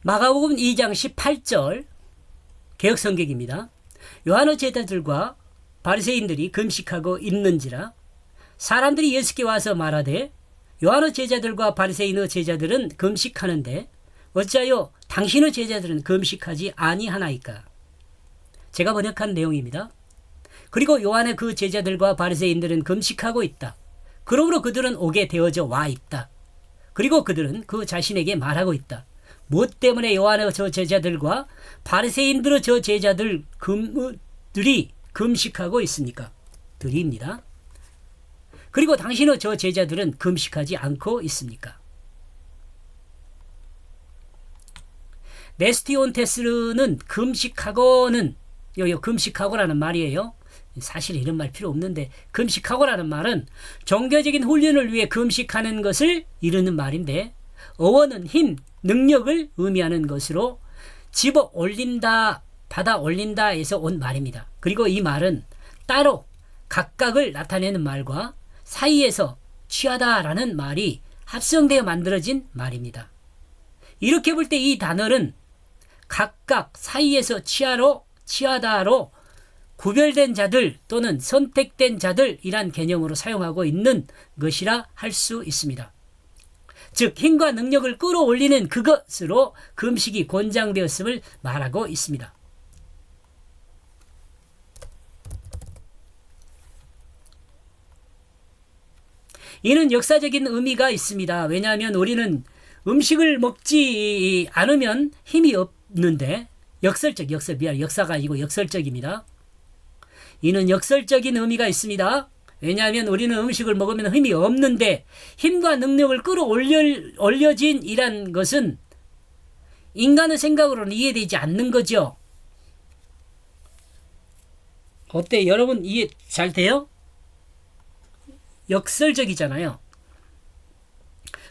마가복음 2장 18절 개역성경입니다. 요한의 제자들과 바리새인들이 금식하고 있는지라 사람들이 예수께 와서 말하되 요한의 제자들과 바리새인의 제자들은 금식하는데 어찌하여 당신의 제자들은 금식하지 아니하나이까. 제가 번역한 내용입니다. 그리고 요한의 그 제자들과 바리새인들은 금식하고 있다. 그러므로 그들은 오게 되어져 와 있다. 그리고 그들은 그 자신에게 말하고 있다. 무엇 때문에 요한의 저 제자들과 바리새인들의 저 제자들이 금식하고 있습니까? 들입니다. 그리고 당신의 저 제자들은 금식하지 않고 있습니까? 네스티온테스는 금식하고는 금식하고라는 말이에요. 사실 이런 말 필요 없는데 금식하고라는 말은 종교적인 훈련을 위해 금식하는 것을 이르는 말인데 어원은 힘, 능력을 의미하는 것으로 집어 올린다, 받아 올린다에서 온 말입니다. 그리고 이 말은 따로 각각을 나타내는 말과 사이에서 취하다라는 말이 합성되어 만들어진 말입니다. 이렇게 볼 때 이 단어는 각각 사이에서 취하다로 구별된 자들 또는 선택된 자들이란 개념으로 사용하고 있는 것이라 할 수 있습니다. 즉 힘과 능력을 끌어올리는 그것으로 금식이 권장되었음을 말하고 있습니다. 이는 역사적인 의미가 있습니다. 왜냐하면 우리는 음식을 먹지 않으면 힘이 없는데 역사가 아니고 역설적입니다. 이는 역설적인 의미가 있습니다. 왜냐하면 우리는 음식을 먹으면 힘이 없는데 힘과 능력을 끌어올려진 이란 것은 인간의 생각으로는 이해되지 않는 거죠. 어때? 여러분 이해 잘 돼요? 역설적이잖아요.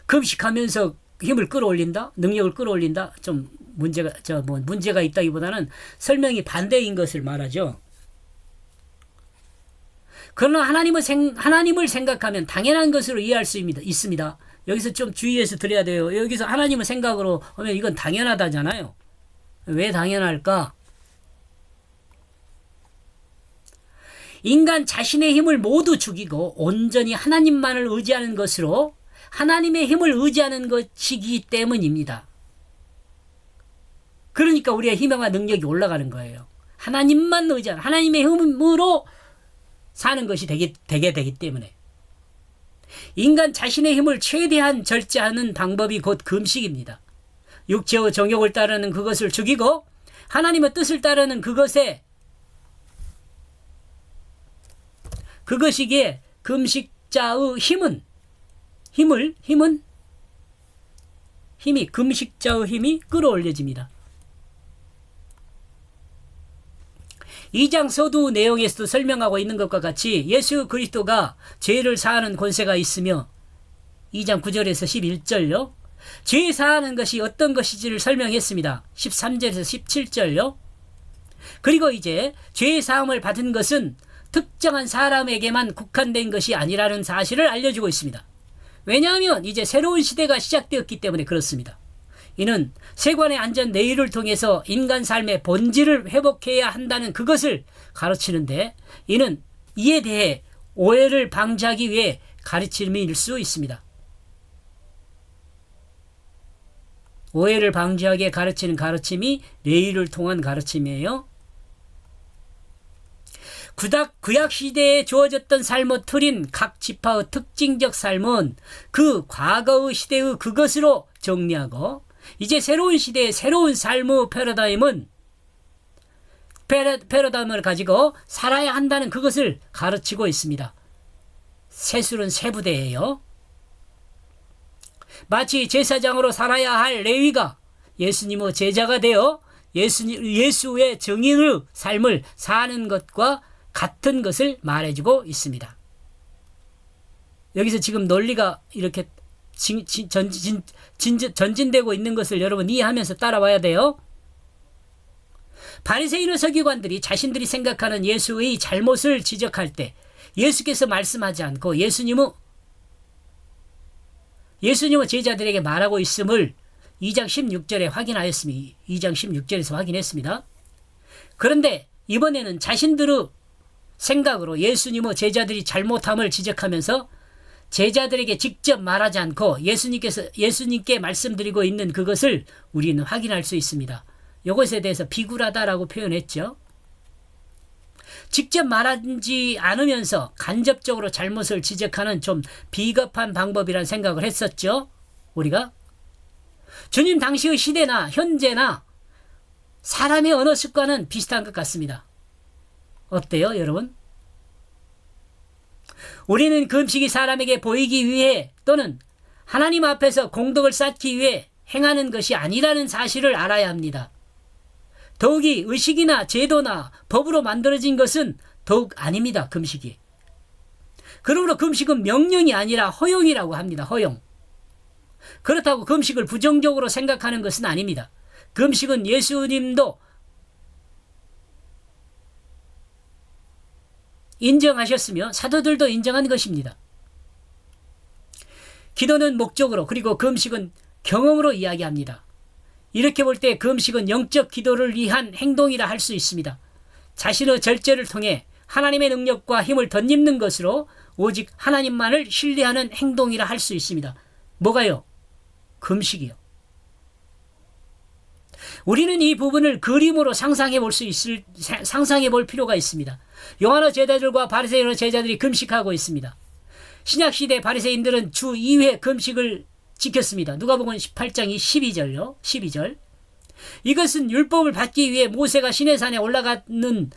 금식하면서 힘을 끌어올린다? 능력을 끌어올린다? 좀 문제가 있다기보다는 설명이 반대인 것을 말하죠. 그러나 하나님을 생각하면 당연한 것으로 이해할 수 있습니다. 여기서 좀 주의해서 드려야 돼요. 여기서 하나님의 생각으로 하면 이건 당연하다잖아요. 왜 당연할까? 인간 자신의 힘을 모두 죽이고 온전히 하나님만을 의지하는 것으로 하나님의 힘을 의지하는 것이기 때문입니다. 그러니까 우리의 힘과 능력이 올라가는 거예요. 하나님만 의지하는 하나님의 힘으로 사는 것이 되게 되기 때문에 인간 자신의 힘을 최대한 절제하는 방법이 곧 금식입니다. 육체의 정욕을 따르는 그것을 죽이고 하나님의 뜻을 따르는 그것이기에 금식자의 금식자의 힘이 끌어올려집니다. 2장 서두 내용에서도 설명하고 있는 것과 같이 예수 그리스도가 죄를 사하는 권세가 있으며 2장 9절에서 11절요. 죄 사하는 것이 어떤 것인지를 설명했습니다. 13절에서 17절요. 그리고 이제 죄 사함을 받은 것은 특정한 사람에게만 국한된 것이 아니라는 사실을 알려주고 있습니다. 왜냐하면 이제 새로운 시대가 시작되었기 때문에 그렇습니다. 이는 세관의 안전 내일을 통해서 인간 삶의 본질을 회복해야 한다는 그것을 가르치는데 이는 이에 대해 오해를 방지하기 위해 가르침일 수 있습니다. 오해를 방지하기 위해 가르치는 가르침이 내일을 통한 가르침이에요. 구약 시대에 주어졌던 삶의 틀인 각 지파의 특징적 삶은 그 과거의 시대의 그것으로 정리하고 이제 새로운 시대의 새로운 삶의 패러다임을 가지고 살아야 한다는 그것을 가르치고 있습니다. 세술은 세부대예요. 마치 제사장으로 살아야 할 레위가 예수님의 제자가 되어 예수의 증인의 삶을 사는 것과 같은 것을 말해주고 있습니다. 여기서 지금 논리가 이렇게 전진되고 있는 것을 여러분 이해하면서 따라와야 돼요. 바리새인의 서기관들이 자신들이 생각하는 예수의 잘못을 지적할 때 예수께서 말씀하지 않고 예수님은 제자들에게 말하고 있음을 2장 16절에 확인하였습니다. 2장 16절에서 확인했습니다. 그런데 이번에는 자신들의 생각으로 예수님의 제자들이 잘못함을 지적하면서 제자들에게 직접 말하지 않고 예수님께 말씀드리고 있는 그것을 우리는 확인할 수 있습니다. 이것에 대해서 비굴하다라고 표현했죠. 직접 말하지 않으면서 간접적으로 잘못을 지적하는 좀 비겁한 방법이라는 생각을 했었죠. 우리가 주님 당시의 시대나 현재나 사람의 언어 습관은 비슷한 것 같습니다. 어때요, 여러분? 우리는 금식이 사람에게 보이기 위해 또는 하나님 앞에서 공덕을 쌓기 위해 행하는 것이 아니라는 사실을 알아야 합니다. 더욱이 의식이나 제도나 법으로 만들어진 것은 더욱 아닙니다. 금식이. 그러므로 금식은 명령이 아니라 허용이라고 합니다. 허용. 그렇다고 금식을 부정적으로 생각하는 것은 아닙니다. 금식은 예수님도 인정하셨으며 사도들도 인정한 것입니다. 기도는 목적으로 그리고 금식은 경험으로 이야기합니다. 이렇게 볼 때 금식은 영적 기도를 위한 행동이라 할 수 있습니다. 자신의 절제를 통해 하나님의 능력과 힘을 덧입는 것으로 오직 하나님만을 신뢰하는 행동이라 할 수 있습니다. 뭐가요? 금식이요. 우리는 이 부분을 그림으로 상상해 볼 필요가 있습니다. 요한의 제자들과 바리새인의 제자들이 금식하고 있습니다. 신약시대 바리새인들은 주 2회 금식을 지켰습니다. 누가복음 18장 12절. 이것은 율법을 받기 위해 모세가 시내산에 올라가는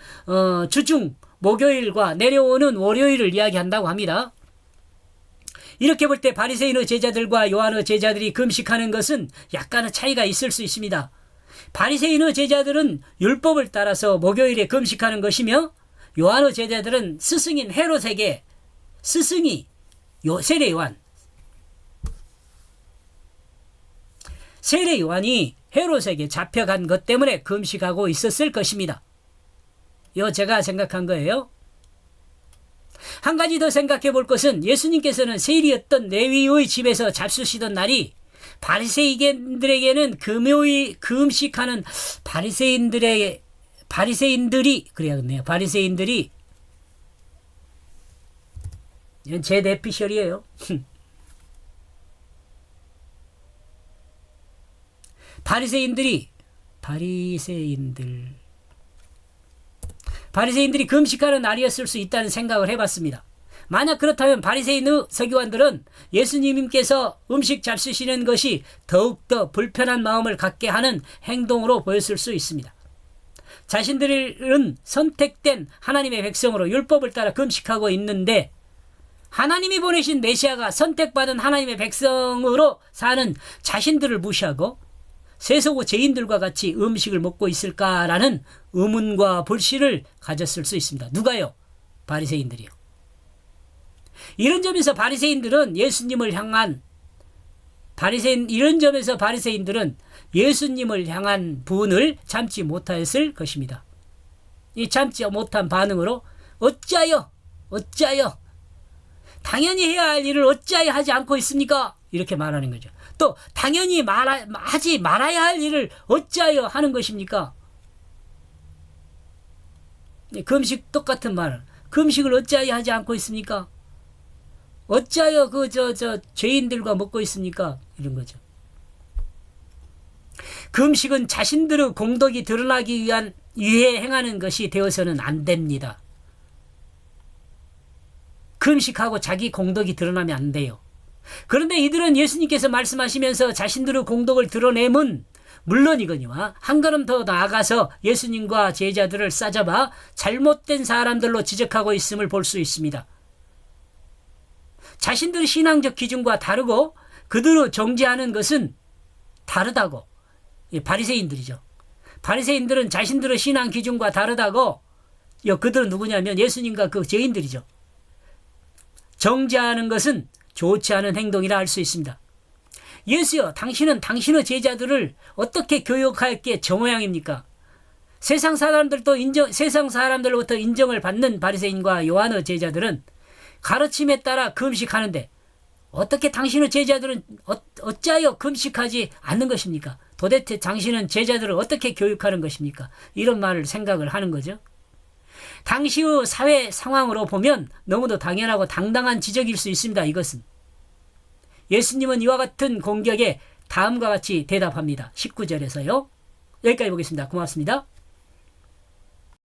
주중 목요일과 내려오는 월요일을 이야기한다고 합니다. 이렇게 볼 때 바리새인의 제자들과 요한의 제자들이 금식하는 것은 약간의 차이가 있을 수 있습니다. 바리새인의 제자들은 율법을 따라서 목요일에 금식하는 것이며 요한의 제자들은 스승인 헤롯에게 스승이 세례 요한이 헤롯에게 잡혀간 것 때문에 금식하고 있었을 것입니다. 이거 제가 생각한 거예요. 한 가지 더 생각해 볼 것은 예수님께서는 세리였던 레위의 집에서 잡수시던 날이 바리새인들에게는 금요일 금식하는 바리새인들이 그래야겠네요. 바리새인들이 이건 제 내피셜이에요. 바리새인들이 금식하는 날이었을 수 있다는 생각을 해봤습니다. 만약 그렇다면 바리새인의 서기관들은 예수님께서 음식 잡수시는 것이 더욱더 불편한 마음을 갖게 하는 행동으로 보였을 수 있습니다. 자신들은 선택된 하나님의 백성으로 율법을 따라 금식하고 있는데 하나님이 보내신 메시아가 선택받은 하나님의 백성으로 사는 자신들을 무시하고 세속의 죄인들과 같이 음식을 먹고 있을까라는 의문과 불신을 가졌을 수 있습니다. 누가요? 바리새인들이요. 이런 점에서 바리새인들은 예수님을 향한 분을 참지 못하였을 것입니다. 이 참지 못한 반응으로 어찌하여 당연히 해야 할 일을 어찌하여 하지 않고 있습니까? 이렇게 말하는 거죠. 또 당연히 하지 말아야 할 일을 어찌하여 하는 것입니까? 금식 똑같은 말. 금식을 어찌하여 하지 않고 있습니까? 어찌하여 죄인들과 먹고 있습니까? 이런 거죠. 금식은 자신들의 공덕이 드러나기 위해 행하는 것이 되어서는 안 됩니다. 금식하고 자기 공덕이 드러나면 안 돼요. 그런데 이들은 예수님께서 말씀하시면서 자신들의 공덕을 드러내면 물론이거니와 한 걸음 더 나아가서 예수님과 제자들을 싸잡아 잘못된 사람들로 지적하고 있음을 볼 수 있습니다. 자신들의 신앙적 기준과 다르고 그들을 정죄하는 것은 다르다고. 바리새인들이죠. 바리새인들은 자신들의 신앙 기준과 다르다고. 그들은 누구냐면 예수님과 그 죄인들이죠. 정죄하는 것은 좋지 않은 행동이라 할 수 있습니다. 예수여, 당신은 당신의 제자들을 어떻게 교육할 게 저 모양입니까? 세상 사람들로부터 인정을 받는 바리새인과 요한의 제자들은 가르침에 따라 금식하는데 어떻게 당신의 제자들은 어찌하여 금식하지 않는 것입니까? 도대체 당신은 제자들을 어떻게 교육하는 것입니까? 이런 말을 생각을 하는 거죠. 당시의 사회 상황으로 보면 너무도 당연하고 당당한 지적일 수 있습니다. 이것은. 예수님은 이와 같은 공격에 다음과 같이 대답합니다. 19절에서요. 여기까지 보겠습니다. 고맙습니다.